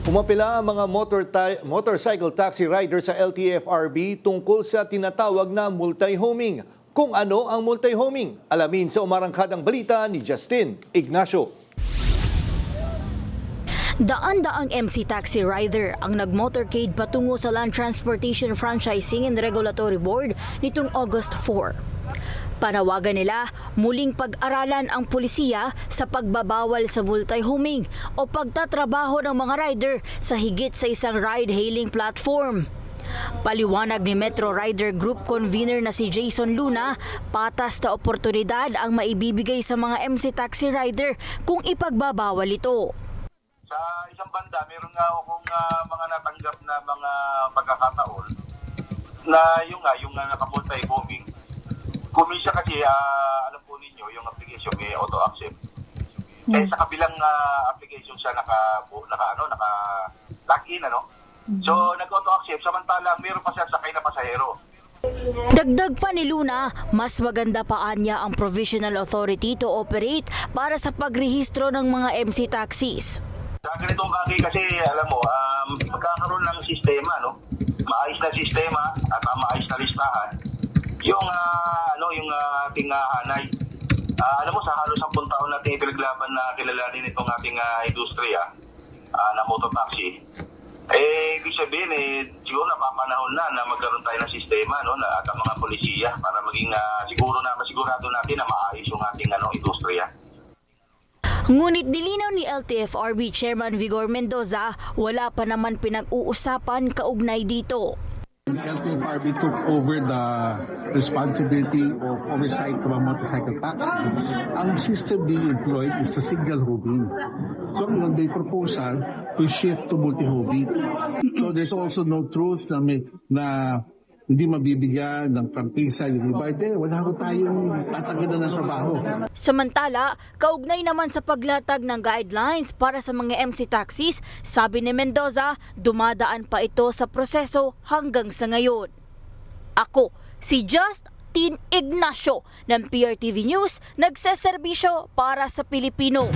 Umapila ang mga motorcycle taxi rider sa LTFRB tungkol sa tinatawag na multi-homing. Kung ano ang multi-homing, alamin sa umarangkadang balita ni Justin Ignacio. Daan-daang MC taxi rider ang nag-motorcade patungo sa Land Transportation Franchising and Regulatory Board nitong August 4. Panawagan nila muling pag-aralan ang pulisiya sa pagbabawal sa multi-homing o pagtatrabaho ng mga rider sa higit sa isang ride-hailing platform. Paliwanag ni Metro Rider Group convener na si Jason Luna, patas na oportunidad ang maibibigay sa mga MC taxi rider kung ipagbabawal ito. Sa isang banda, meron nga akong mga natanggap na mga pagkakataon na yung naka-multi-homing. Kumisa kasi, alam po ninyo, yung application may auto-accept. Kaya sa kabilang application siya naka-lock-in, ano? So, nag-auto-accept, samantalang meron pa siya sakay na pasahero. Dagdag pa ni Luna, mas maganda pa niya ang provisional authority to operate para sa pagrehistro ng mga MC taxis. Sa ganitong bagay kasi, alam mo, magkakaroon ng sistema, no? Maayos na sistema at maayos na listahan. Yung ating hanay. Alam mo, sa halos 10 taon natin ipinaglaban na kilalanin itong ating industriya na mototaxi. Ibig sabihin, siguro napapanahon na magkaroon tayo ng sistema, no, at ang mga polisiya para maging masigurado natin na maayos yung ating industriya. Ngunit dilinaw ni LTFRB Chairman Vigor Mendoza, wala pa naman pinag-uusapan kaugnay dito. LTFRB took over the responsibility of oversight of a motorcycle taxi. Ang system being employed is the single homing. So they proposal to shift to multi-homing. So there's also no truth na hindi mabibigyan ng prangkisa yung iba. Wala ko tayong tatagadan ng trabaho. Samantala, kaugnay naman sa paglatag ng guidelines para sa mga MC taxis, sabi ni Mendoza, dumadaan pa ito sa proseso hanggang sa ngayon. Ako, si Justin Ignacio ng PRTV News, nagseserbisyo para sa Pilipino.